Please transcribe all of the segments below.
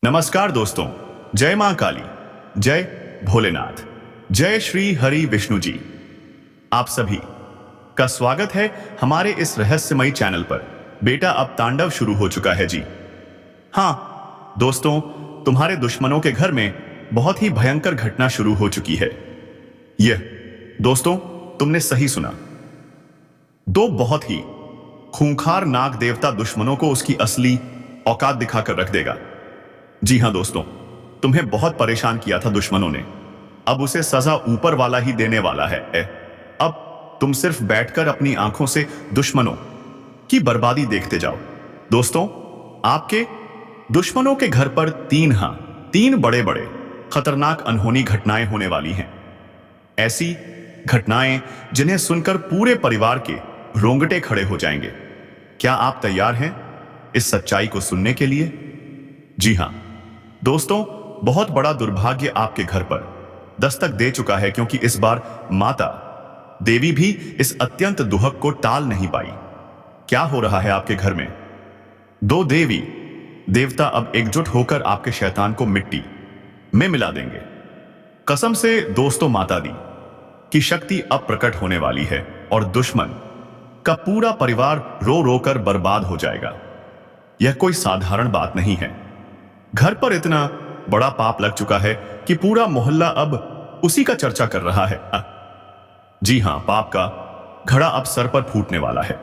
नमस्कार दोस्तों। जय मां काली, जय भोलेनाथ, जय श्री हरि विष्णु जी। आप सभी का स्वागत है हमारे इस रहस्यमयी चैनल पर। बेटा अब तांडव शुरू हो चुका है जी। हाँ दोस्तों, तुम्हारे दुश्मनों के घर में बहुत ही भयंकर घटना शुरू हो चुकी है। यह दोस्तों, तुमने सही सुना। दो बहुत ही खूंखार नाग देवता दुश्मनों को उसकी असली औकात दिखाकर रख देगा। जी हां दोस्तों, तुम्हें बहुत परेशान किया था दुश्मनों ने। अब उसे सजा ऊपर वाला ही देने वाला है। अब तुम सिर्फ बैठकर अपनी आंखों से दुश्मनों की बर्बादी देखते जाओ। दोस्तों, आपके दुश्मनों के घर पर तीन बड़े बड़े खतरनाक अनहोनी घटनाएं होने वाली हैं। ऐसी घटनाएं जिन्हें सुनकर पूरे परिवार के रोंगटे खड़े हो जाएंगे। क्या आप तैयार हैं इस सच्चाई को सुनने के लिए? जी हां दोस्तों, बहुत बड़ा दुर्भाग्य आपके घर पर दस्तक दे चुका है, क्योंकि इस बार माता देवी भी इस अत्यंत दुहक को टाल नहीं पाई। क्या हो रहा है आपके घर में? दो देवी देवता अब एकजुट होकर आपके शैतान को मिट्टी में मिला देंगे। कसम से दोस्तों, माता दी की शक्ति अब प्रकट होने वाली है और दुश्मन का पूरा परिवार रो रो कर बर्बाद हो जाएगा। यह कोई साधारण बात नहीं है। घर पर इतना बड़ा पाप लग चुका है कि पूरा मोहल्ला अब उसी का चर्चा कर रहा है। जी हां, पाप का घड़ा अब सर पर फूटने वाला है।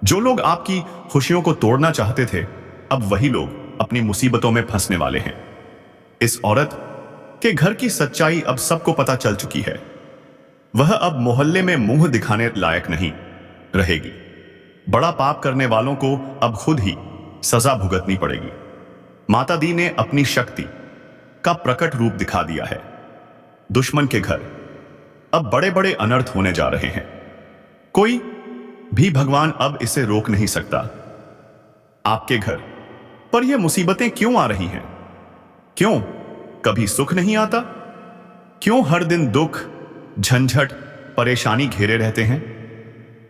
जो लोग आपकी खुशियों को तोड़ना चाहते थे, अब वही लोग अपनी मुसीबतों में फंसने वाले हैं। इस औरत के घर की सच्चाई अब सबको पता चल चुकी है। वह अब मोहल्ले में मुंह दिखाने लायक नहीं रहेगी। बड़ा पाप करने वालों को अब खुद ही सजा भुगतनी पड़ेगी। माता दी ने अपनी शक्ति का प्रकट रूप दिखा दिया है। दुश्मन के घर अब बड़े बड़े अनर्थ होने जा रहे हैं। कोई भी भगवान अब इसे रोक नहीं सकता। आपके घर पर यह मुसीबतें क्यों आ रही हैं? क्यों कभी सुख नहीं आता? क्यों हर दिन दुख, झंझट, परेशानी घेरे रहते हैं?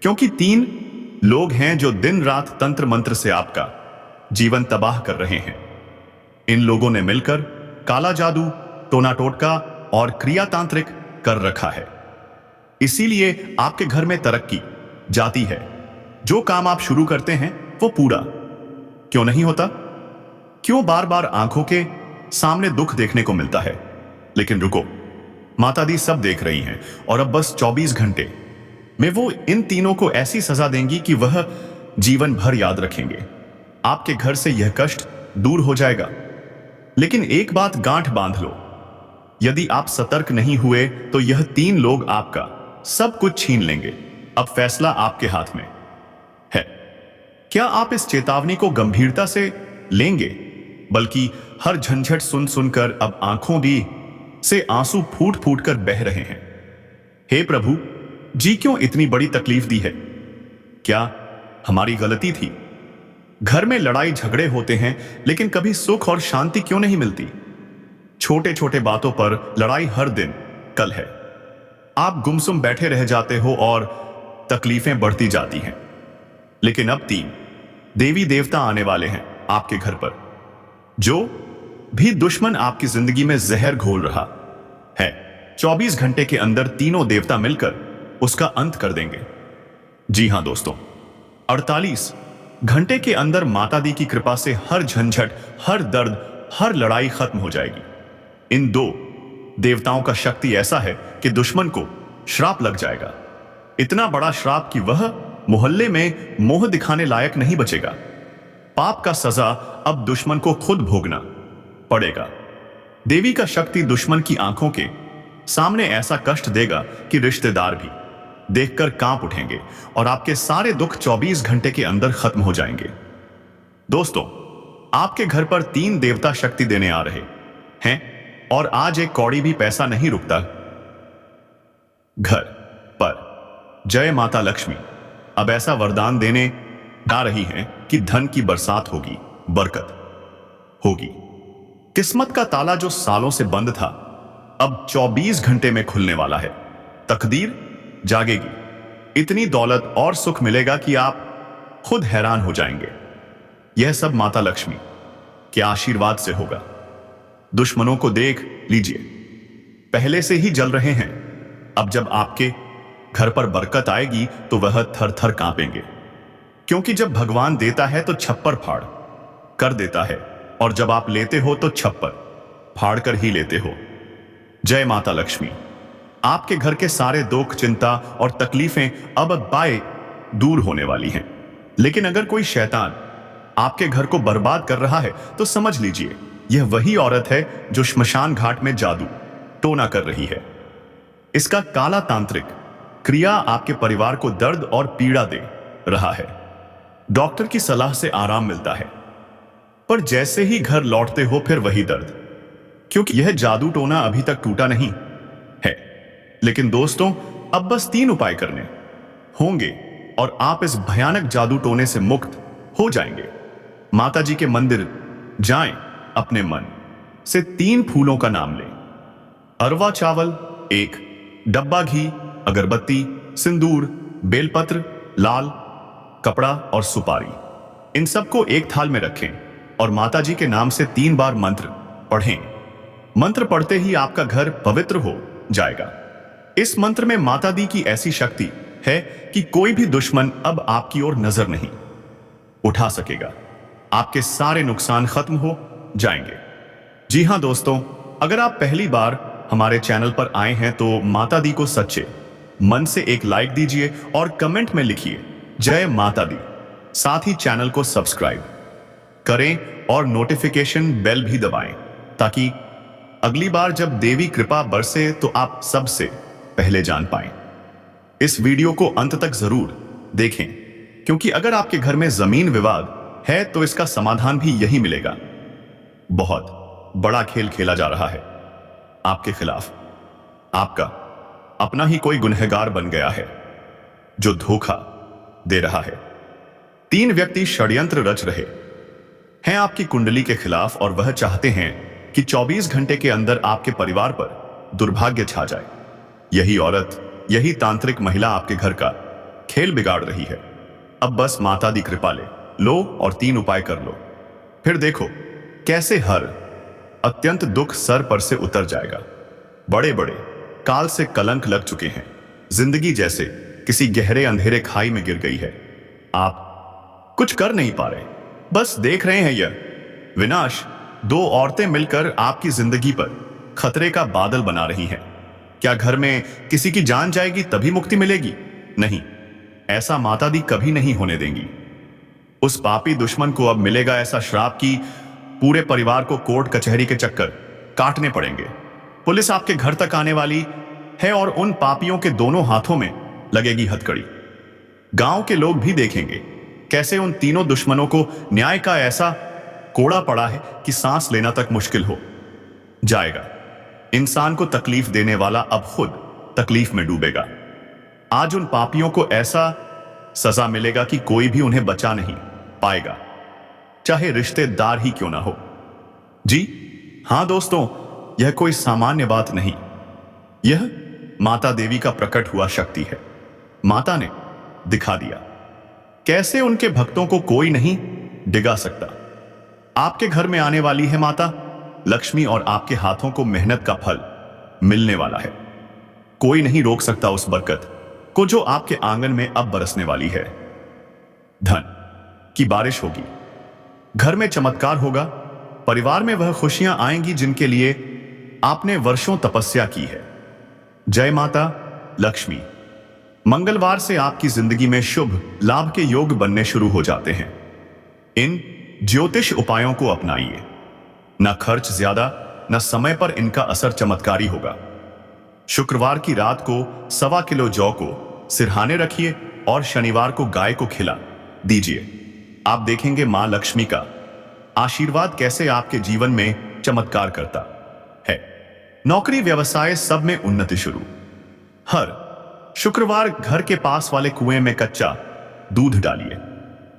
क्योंकि तीन लोग हैं जो दिन रात तंत्र मंत्र से आपका जीवन तबाह कर रहे हैं। इन लोगों ने मिलकर काला जादू, टोना टोटका और क्रिया तांत्रिक कर रखा है। इसीलिए आपके घर में तरक्की जाती है। जो काम आप शुरू करते हैं वो पूरा क्यों नहीं होता? क्यों बार बार आंखों के सामने दुख देखने को मिलता है? लेकिन रुको, माता दी सब देख रही हैं और अब बस 24 घंटे में वो इन तीनों को ऐसी सजा देंगी कि वह जीवन भर याद रखेंगे। आपके घर से यह कष्ट दूर हो जाएगा। लेकिन एक बात गांठ बांध लो, यदि आप सतर्क नहीं हुए तो यह तीन लोग आपका सब कुछ छीन लेंगे। अब फैसला आपके हाथ में है। क्या आप इस चेतावनी को गंभीरता से लेंगे, बल्कि हर झंझट सुन सुनकर अब आंखों भी से आंसू फूट फूट कर बह रहे हैं? हे प्रभु जी, क्यों इतनी बड़ी तकलीफ दी है? क्या हमारी गलती थी? घर में लड़ाई झगड़े होते हैं, लेकिन कभी सुख और शांति क्यों नहीं मिलती? छोटे छोटे बातों पर लड़ाई हर दिन कल है। आप गुमसुम बैठे रह जाते हो और तकलीफें बढ़ती जाती हैं। लेकिन अब तीन देवी देवता आने वाले हैं आपके घर पर। जो भी दुश्मन आपकी जिंदगी में जहर घोल रहा है, 24 घंटे के अंदर तीनों देवता मिलकर उसका अंत कर देंगे। जी हां दोस्तों, 48 घंटे के अंदर माता दी की कृपा से हर झंझट, हर दर्द, हर लड़ाई खत्म हो जाएगी। इन दो देवताओं का शक्ति ऐसा है कि दुश्मन को श्राप लग जाएगा। इतना बड़ा श्राप कि वह मोहल्ले में मोह दिखाने लायक नहीं बचेगा। पाप का सजा अब दुश्मन को खुद भोगना पड़ेगा। देवी का शक्ति दुश्मन की आंखों के सामने ऐसा कष्ट देगा कि रिश्तेदार भी देखकर कांप उठेंगे और आपके सारे दुख 24 घंटे के अंदर खत्म हो जाएंगे। दोस्तों, आपके घर पर तीन देवता शक्ति देने आ रहे हैं और आज एक कौड़ी भी पैसा नहीं रुकता। घर पर जय माता लक्ष्मी अब ऐसा वरदान देने आ रही हैं कि धन की बरसात होगी, बरकत होगी। किस्मत का ताला जो सालों से बंद था, अब 24 घंटे में खुलने वाला है। तकदीर जागेगी। इतनी दौलत और सुख मिलेगा कि आप खुद हैरान हो जाएंगे। यह सब माता लक्ष्मी कि आशीर्वाद से होगा। दुश्मनों को देख लीजिए, पहले से ही जल रहे हैं। अब जब आपके घर पर बरकत आएगी तो वह थर थर कांपेंगे, क्योंकि जब भगवान देता है तो छप्पर फाड़ कर देता है, और जब आप लेते हो तो छप्पर फाड़ कर ही लेते हो। जय माता लक्ष्मी। आपके घर के सारे दुख, चिंता और तकलीफें अब बाय दूर होने वाली हैं। लेकिन अगर कोई शैतान आपके घर को बर्बाद कर रहा है तो समझ लीजिए यह वही औरत है जो श्मशान घाट में जादू टोना कर रही है। इसका काला तांत्रिक क्रिया आपके परिवार को दर्द और पीड़ा दे रहा है। डॉक्टर की सलाह से आराम मिलता है, पर जैसे ही घर लौटते हो फिर वही दर्द, क्योंकि यह जादू टोना अभी तक टूटा नहीं है। लेकिन दोस्तों, अब बस 3 उपाय करने होंगे और आप इस भयानक जादू टोने से मुक्त हो जाएंगे। माता जी के मंदिर जाएं, अपने मन से 3 फूलों का नाम लें। अरवा चावल 1, डब्बा घी, अगरबत्ती, सिंदूर, बेलपत्र, लाल कपड़ा और सुपारी, इन सबको एक थाल में रखें और माता जी के नाम से 3 बार मंत्र पढ़ें। मंत्र पढ़ते ही आपका घर पवित्र हो जाएगा। इस मंत्र में माता दी की ऐसी शक्ति है कि कोई भी दुश्मन अब आपकी ओर नजर नहीं उठा सकेगा। आपके सारे नुकसान खत्म हो जाएंगे। जी हां दोस्तों, अगर आप पहली बार हमारे चैनल पर आए हैं तो माता दी को सच्चे मन से एक लाइक दीजिए और कमेंट में लिखिए जय माता दी। साथ ही चैनल को सब्सक्राइब करें और नोटिफिकेशन बेल भी दबाएं, ताकि अगली बार जब देवी कृपा बरसे तो आप सबसे पहले जान पाएं। इस वीडियो को अंत तक जरूर देखें, क्योंकि अगर आपके घर में जमीन विवाद है तो इसका समाधान भी यही मिलेगा। बहुत बड़ा खेल खेला जा रहा है आपके खिलाफ। आपका अपना ही कोई गुनहगार बन गया है जो धोखा दे रहा है। 3 व्यक्ति षड्यंत्र रच रहे हैं आपकी कुंडली के खिलाफ, और वह चाहते हैं कि 24 घंटे के अंदर आपके परिवार पर दुर्भाग्य छा जाए। यही औरत, यही तांत्रिक महिला आपके घर का खेल बिगाड़ रही है। अब बस माता दी कृपा ले लो और 3 उपाय कर लो, फिर देखो कैसे हर अत्यंत दुख सर पर से उतर जाएगा। बड़े बड़े काल से कलंक लग चुके हैं। जिंदगी जैसे किसी गहरे अंधेरे खाई में गिर गई है। आप कुछ कर नहीं पा रहे, बस देख रहे हैं यह विनाश। 2 औरतें मिलकर आपकी जिंदगी पर खतरे का बादल बना रही हैं। क्या घर में किसी की जान जाएगी तभी मुक्ति मिलेगी? नहीं, ऐसा माता दी कभी नहीं होने देंगी। उस पापी दुश्मन को अब मिलेगा ऐसा श्राप कि पूरे परिवार को कोर्ट कचहरी के चक्कर काटने पड़ेंगे। पुलिस आपके घर तक आने वाली है और उन पापियों के दोनों हाथों में लगेगी हथकड़ी। गांव के लोग भी देखेंगे कैसे उन तीनों दुश्मनों को न्याय का ऐसा कोड़ा पड़ा है कि सांस लेना तक मुश्किल हो जाएगा। इंसान को तकलीफ देने वाला अब खुद तकलीफ में डूबेगा। आज उन पापियों को ऐसा सजा मिलेगा कि कोई भी उन्हें बचा नहीं पाएगा, चाहे रिश्तेदार ही क्यों ना हो। जी हां दोस्तों, यह कोई सामान्य बात नहीं, यह माता देवी का प्रकट हुआ शक्ति है। माता ने दिखा दिया कैसे उनके भक्तों को कोई नहीं डिगा सकता। आपके घर में आने वाली है माता लक्ष्मी और आपके हाथों को मेहनत का फल मिलने वाला है। कोई नहीं रोक सकता उस बरकत को जो आपके आंगन में अब बरसने वाली है। धन की बारिश होगी, घर में चमत्कार होगा, परिवार में वह खुशियां आएंगी जिनके लिए आपने वर्षों तपस्या की है। जय माता लक्ष्मी। मंगलवार से आपकी जिंदगी में शुभ लाभ के योग बनने शुरू हो जाते हैं। इन ज्योतिष उपायों को अपनाइए। न खर्च ज्यादा, न समय पर इनका असर चमत्कारी होगा। शुक्रवार की रात को 1.25 किलो जौ को सिरहाने रखिए और शनिवार को गाय को खिला दीजिए। आप देखेंगे मां लक्ष्मी का आशीर्वाद कैसे आपके जीवन में चमत्कार करता है। नौकरी व्यवसाय सब में उन्नति शुरू। हर शुक्रवार घर के पास वाले कुएं में कच्चा दूध डालिए।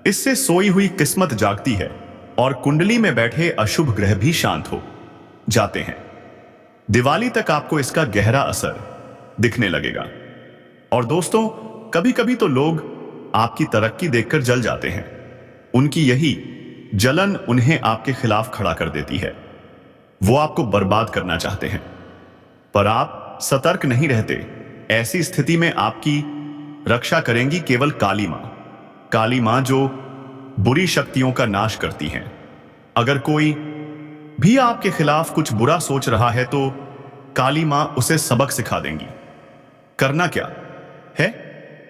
इससे सोई हुई किस्मत जागती है और कुंडली में बैठे अशुभ ग्रह भी शांत हो जाते हैं। दिवाली तक आपको इसका गहरा असर दिखने लगेगा। और दोस्तों, कभी कभी तो लोग आपकी तरक्की देखकर जल जाते हैं। उनकी यही जलन उन्हें आपके खिलाफ खड़ा कर देती है। वो आपको बर्बाद करना चाहते हैं, पर आप सतर्क नहीं रहते। ऐसी स्थिति में आपकी रक्षा करेंगी केवल काली मां। काली मां जो बुरी शक्तियों का नाश करती हैं। अगर कोई भी आपके खिलाफ कुछ बुरा सोच रहा है तो काली मां उसे सबक सिखा देंगी। करना क्या है?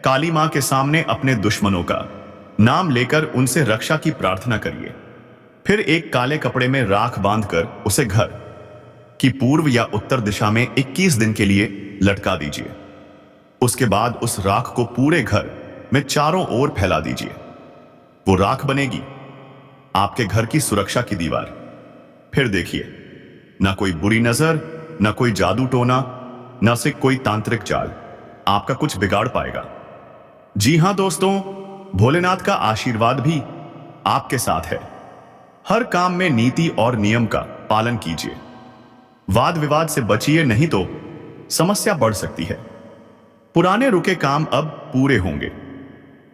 काली मां के सामने अपने दुश्मनों का नाम लेकर उनसे रक्षा की प्रार्थना करिए। फिर एक काले कपड़े में राख बांधकर उसे घर की पूर्व या उत्तर दिशा में 21 दिन के लिए लटका दीजिए। उसके बाद उस राख को पूरे घर में चारों ओर फैला दीजिए। वो राख बनेगी आपके घर की सुरक्षा की दीवार। फिर देखिए, ना कोई बुरी नजर, ना कोई जादू टोना, ना से कोई तांत्रिक चाल आपका कुछ बिगाड़ पाएगा। जी हां दोस्तों, भोलेनाथ का आशीर्वाद भी आपके साथ है। हर काम में नीति और नियम का पालन कीजिए। वाद विवाद से बचिए, नहीं तो समस्या बढ़ सकती है। पुराने रुके काम अब पूरे होंगे।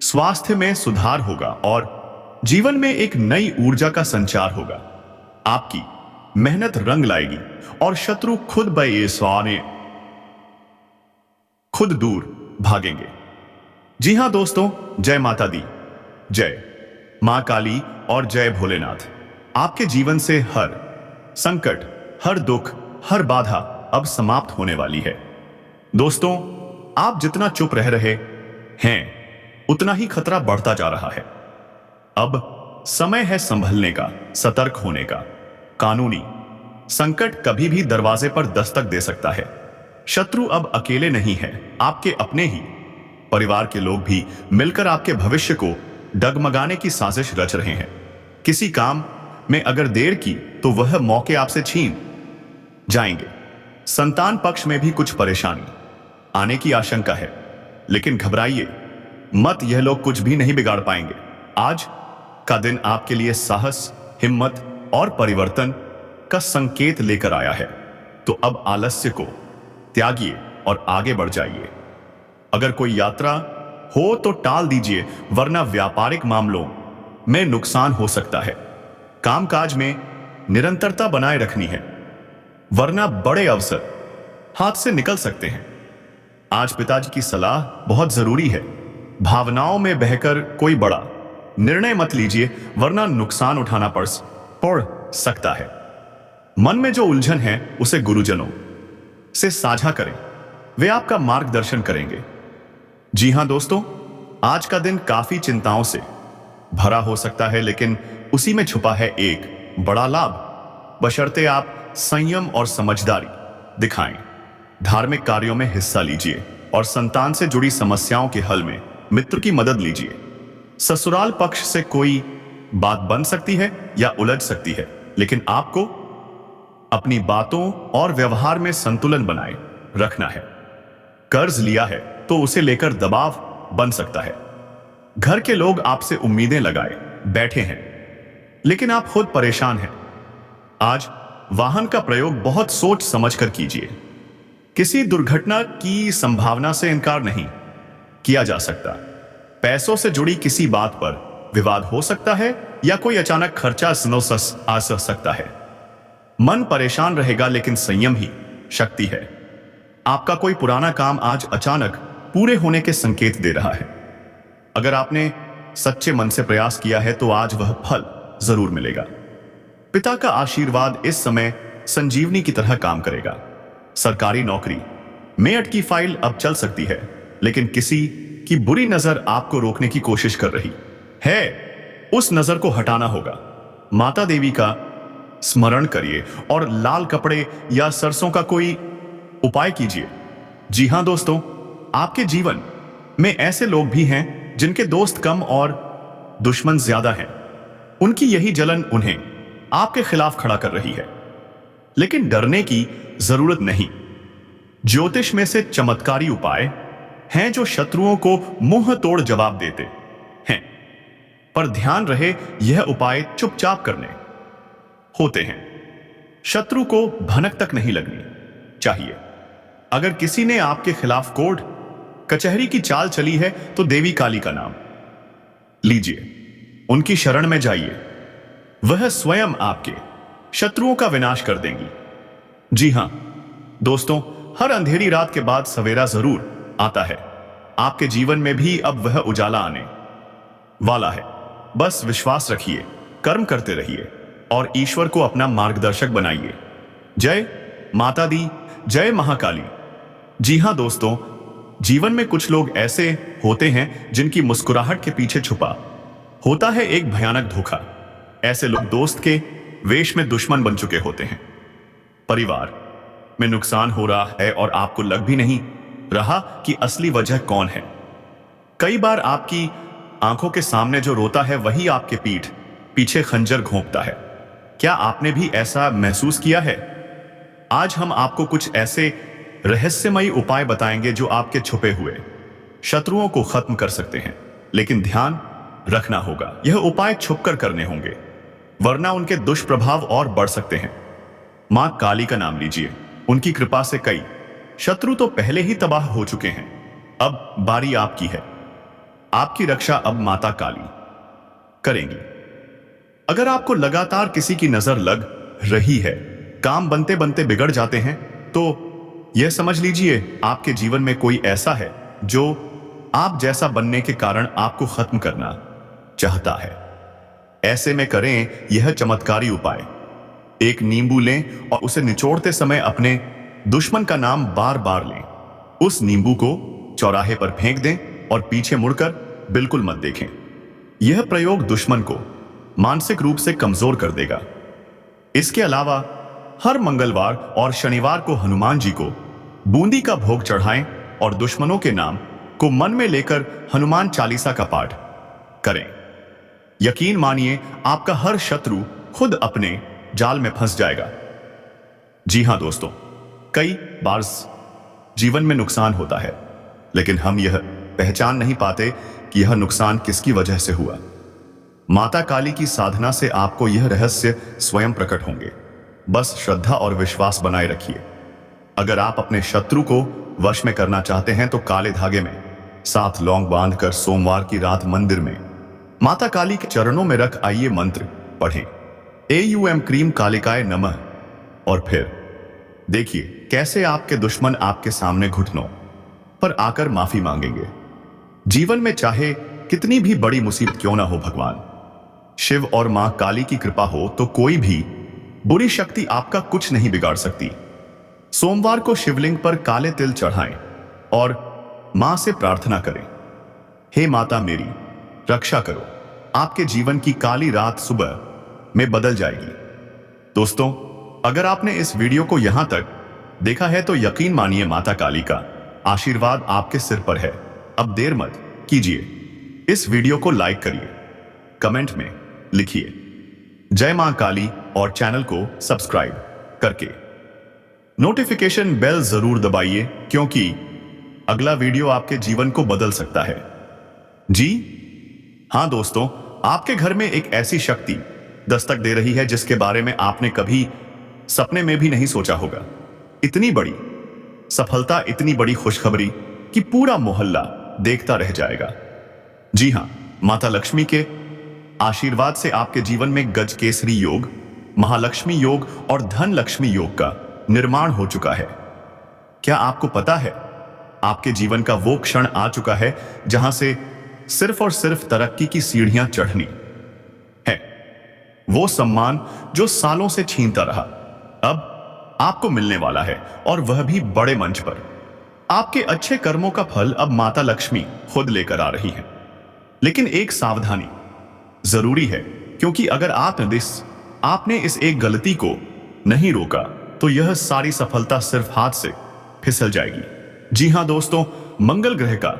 स्वास्थ्य में सुधार होगा और जीवन में एक नई ऊर्जा का संचार होगा। आपकी मेहनत रंग लाएगी और शत्रु खुद बेईसाने खुद दूर भागेंगे। जी हां दोस्तों, जय माता दी, जय मां काली और जय भोलेनाथ। आपके जीवन से हर संकट, हर दुख, हर बाधा अब समाप्त होने वाली है। दोस्तों, आप जितना चुप रह रहे हैं उतना ही खतरा बढ़ता जा रहा है। अब समय है संभलने का, सतर्क होने का। कानूनी संकट कभी भी दरवाजे पर दस्तक दे सकता है। शत्रु अब अकेले नहीं है, आपके अपने ही परिवार के लोग भी मिलकर आपके भविष्य को डगमगाने की साजिश रच रहे हैं। किसी काम में अगर देर की तो वह मौके आपसे छीन जाएंगे। संतान पक्ष में भी कुछ परेशानी आने की आशंका है, लेकिन घबराइए मत, यह लोग कुछ भी नहीं बिगाड़ पाएंगे। आज का दिन आपके लिए साहस, हिम्मत और परिवर्तन का संकेत लेकर आया है। तो अब आलस्य को त्यागिए और आगे बढ़ जाइए। अगर कोई यात्रा हो तो टाल दीजिए, वरना व्यापारिक मामलों में नुकसान हो सकता है। कामकाज में निरंतरता बनाए रखनी है, वरना बड़े अवसर हाथ से निकल सकते हैं। आज पिताजी की सलाह बहुत जरूरी है। भावनाओं में बहकर कोई बड़ा निर्णय मत लीजिए, वरना नुकसान उठाना पड़ सकता है। मन में जो उलझन है उसे गुरुजनों से साझा करें, वे आपका मार्गदर्शन करेंगे। जी हां दोस्तों, आज का दिन काफी चिंताओं से भरा हो सकता है, लेकिन उसी में छुपा है एक बड़ा लाभ, बशर्ते आप संयम और समझदारी दिखाएं। धार्मिक कार्यों में हिस्सा लीजिए और संतान से जुड़ी समस्याओं के हल में मित्र की मदद लीजिए। ससुराल पक्ष से कोई बात बन सकती है या उलझ सकती है, लेकिन आपको अपनी बातों और व्यवहार में संतुलन बनाए रखना है। कर्ज लिया है तो उसे लेकर दबाव बन सकता है। घर के लोग आपसे उम्मीदें लगाए बैठे हैं, लेकिन आप खुद परेशान हैं। आज वाहन का प्रयोग बहुत सोच समझकर कीजिए। किसी दुर्घटना की संभावना से इनकार नहीं किया जा सकता। पैसों से जुड़ी किसी बात पर विवाद हो सकता है या कोई अचानक खर्चा आ सकता है। मन परेशान रहेगा, लेकिन संयम ही शक्ति है। आपका कोई पुराना काम आज अचानक पूरे होने के संकेत दे रहा है। अगर आपने सच्चे मन से प्रयास किया है तो आज वह फल जरूर मिलेगा। पिता का आशीर्वाद इस समय संजीवनी की तरह काम करेगा। सरकारी नौकरी में अटकी फाइल अब चल सकती है, लेकिन किसी की बुरी नजर आपको रोकने की कोशिश कर रही है। उस नजर को हटाना होगा। माता देवी का स्मरण करिए और लाल कपड़े या सरसों का कोई उपाय कीजिए। जी हां दोस्तों, आपके जीवन में ऐसे लोग भी हैं जिनके दोस्त कम और दुश्मन ज्यादा हैं। उनकी यही जलन उन्हें आपके खिलाफ खड़ा कर रही है, लेकिन डरने की जरूरत नहीं। ज्योतिष में से चमत्कारी उपाय हैं जो शत्रुओं को मुंह तोड़ जवाब देते हैं, पर ध्यान रहे यह उपाय चुपचाप करने होते हैं। शत्रु को भनक तक नहीं लगनी चाहिए। अगर किसी ने आपके खिलाफ कोर्ट कचहरी की चाल चली है, तो देवी काली का नाम लीजिए, उनकी शरण में जाइए वह स्वयं आपके शत्रुओं का विनाश कर देंगी। जी हां दोस्तों, हर अंधेरी रात के बाद सवेरा जरूर आता है। आपके जीवन में भी अब वह उजाला आने वाला है। बस विश्वास रखिए, कर्म करते रहिए और ईश्वर को अपना मार्गदर्शक बनाइए। जय माता दी, जय महाकाली। जी हां दोस्तों, जीवन में कुछ लोग ऐसे होते हैं जिनकी मुस्कुराहट के पीछे छुपा होता है एक भयानक धोखा। ऐसे लोग दोस्त के वेश में दुश्मन बन चुके होते हैं। परिवार में नुकसान हो रहा है और आपको लग भी नहीं रहा कि असली वजह कौन है। कई बार आपकी आंखों के सामने जो रोता है वही आपके पीठ पीछे खंजर घोंपता है। क्या आपने भी ऐसा महसूस किया है? आज हम आपको कुछ ऐसे रहस्यमयी उपाय बताएंगे जो आपके छुपे हुए शत्रुओं को खत्म कर सकते हैं। लेकिन ध्यान रखना होगा, यह उपाय छुपकर करने होंगे, वरना उनके दुष्प्रभाव और बढ़ सकते हैं। मां काली का नाम लीजिए, उनकी कृपा से कई शत्रु तो पहले ही तबाह हो चुके हैं। अब बारी आपकी है। आपकी रक्षा अब माता काली करेंगी। अगर आपको लगातार किसी की नजर लग रही है, काम बनते बनते बिगड़ जाते हैं, तो यह समझ लीजिए आपके जीवन में कोई ऐसा है जो आप जैसा बनने के कारण आपको खत्म करना चाहता है। ऐसे में करें यह चमत्कारी उपाय। एक नींबू लें और उसे निचोड़ते समय अपने दुश्मन का नाम बार बार लें। उस नींबू को चौराहे पर फेंक दें और पीछे मुड़कर बिल्कुल मत देखें। यह प्रयोग दुश्मन को मानसिक रूप से कमजोर कर देगा। इसके अलावा हर मंगलवार और शनिवार को हनुमान जी को बूंदी का भोग चढ़ाएं और दुश्मनों के नाम को मन में लेकर हनुमान चालीसा का पाठ करें। यकीन मानिए, आपका हर शत्रु खुद अपने जाल में फंस जाएगा। जी हां दोस्तों, कई बार जीवन में नुकसान होता है, लेकिन हम यह पहचान नहीं पाते कि यह नुकसान किसकी वजह से हुआ। माता काली की साधना से आपको यह रहस्य स्वयं प्रकट होंगे। बस श्रद्धा और विश्वास बनाए रखिए। अगर आप अपने शत्रु को वश में करना चाहते हैं तो काले धागे में 7 लौंग बांधकर सोमवार की रात मंदिर में माता काली के चरणों में रख आइए मंत्र पढ़ें, AUM क्रीम कालिकाय नमः, और फिर देखिए कैसे आपके दुश्मन आपके सामने घुटनों पर आकर माफी मांगेंगे। जीवन में चाहे कितनी भी बड़ी मुसीबत क्यों ना हो, भगवान शिव और मां काली की कृपा हो तो कोई भी बुरी शक्ति आपका कुछ नहीं बिगाड़ सकती। सोमवार को शिवलिंग पर काले तिल चढ़ाएं और मां से प्रार्थना करें, हे माता मेरी रक्षा करो। आपके जीवन की काली रात सुबह में बदल जाएगी। दोस्तों, अगर आपने इस वीडियो को यहां तक देखा है तो यकीन मानिए माता काली का आशीर्वाद आपके सिर पर है। अब देर मत कीजिए, इस वीडियो को लाइक करिए, कमेंट में लिखिए जय मां काली और चैनल को सब्सक्राइब करके नोटिफिकेशन बेल जरूर दबाइए, क्योंकि अगला वीडियो आपके जीवन को बदल सकता है। जी हां दोस्तों, आपके घर में एक ऐसी शक्ति दस्तक दे रही है जिसके बारे में आपने कभी सपने में भी नहीं सोचा होगा। इतनी बड़ी सफलता, इतनी बड़ी खुशखबरी कि पूरा मोहल्ला देखता रह जाएगा। जी हां, माता लक्ष्मी के आशीर्वाद से आपके जीवन में गज केसरी योग, महालक्ष्मी योग और धन लक्ष्मी योग का निर्माण हो चुका है। क्या आपको पता है, आपके जीवन का वो क्षण आ चुका है जहां से सिर्फ और सिर्फ तरक्की की सीढ़ियां चढ़नी है। वो सम्मान जो सालों से छीनता रहा अब आपको मिलने वाला है, और वह भी बड़े मंच पर। आपके अच्छे कर्मों का फल अब माता लक्ष्मी खुद लेकर आ रही है। लेकिन एक सावधानी जरूरी है, क्योंकि अगर आपने इस एक गलती को नहीं रोका तो यह सारी सफलता सिर्फ हाथ से फिसल जाएगी। जी हां दोस्तों, मंगल ग्रह का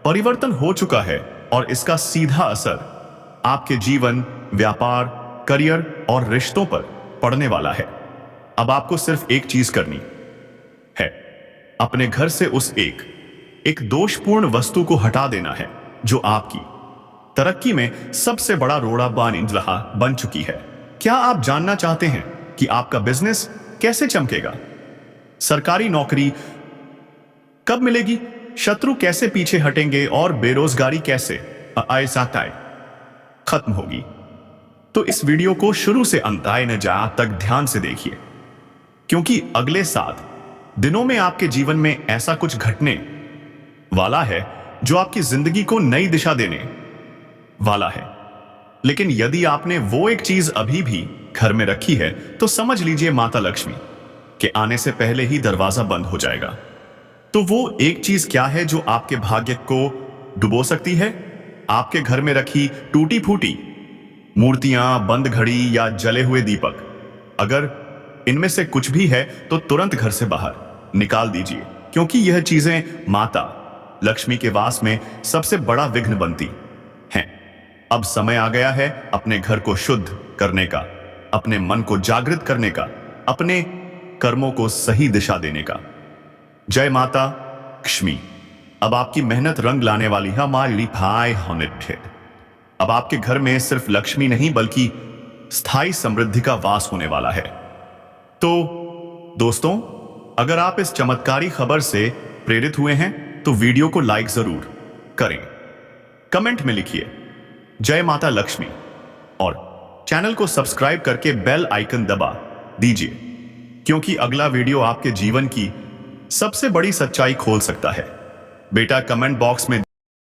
परिवर्तन हो चुका है और इसका सीधा असर आपके जीवन, व्यापार, करियर और रिश्तों पर पड़ने वाला है। अब आपको सिर्फ एक चीज करनी है, अपने घर से उस एक दोषपूर्ण वस्तु को हटा देना है जो आपकी तरक्की में सबसे बड़ा रोड़ा बन चुकी है। क्या आप जानना चाहते हैं कि आपका बिजनेस कैसे चमकेगा? सरकारी नौकरी कब मिलेगी? शत्रु कैसे पीछे हटेंगे और बेरोजगारी कैसे खत्म होगी? तो इस वीडियो को शुरू से अंत न जा तक ध्यान से देखिए, क्योंकि अगले 7 दिनों में आपके जीवन में ऐसा कुछ घटने वाला है जो आपकी जिंदगी को नई दिशा देने वाला है। लेकिन यदि आपने वो एक चीज अभी भी घर में रखी है तो समझ लीजिए माता लक्ष्मी के आने से पहले ही दरवाजा बंद हो जाएगा। तो वो एक चीज क्या है जो आपके भाग्य को डुबो सकती है? आपके घर में रखी टूटी फूटी मूर्तियां, बंद घड़ी या जले हुए दीपक। अगर इनमें से कुछ भी है तो तुरंत घर से बाहर निकाल दीजिए, क्योंकि यह चीजें माता लक्ष्मी के वास में सबसे बड़ा विघ्न बनती हैं। अब समय आ गया है अपने घर को शुद्ध करने का, अपने मन को जागृत करने का, अपने कर्मों को सही दिशा देने का। जय माता लक्ष्मी। अब आपकी मेहनत रंग लाने वाली है। हमारी भाई होनेटेड। अब आपके घर में सिर्फ लक्ष्मी नहीं बल्कि स्थायी समृद्धि का वास होने वाला है। तो दोस्तों, अगर आप इस चमत्कारी खबर से प्रेरित हुए हैं तो वीडियो को लाइक जरूर करें, कमेंट में लिखिए जय माता लक्ष्मी और चैनल को सब्सक्राइब करके बेल आइकन दबा दीजिए, क्योंकि अगला वीडियो आपके जीवन की सबसे बड़ी सच्चाई खोल सकता है। बेटा कमेंट बॉक्स में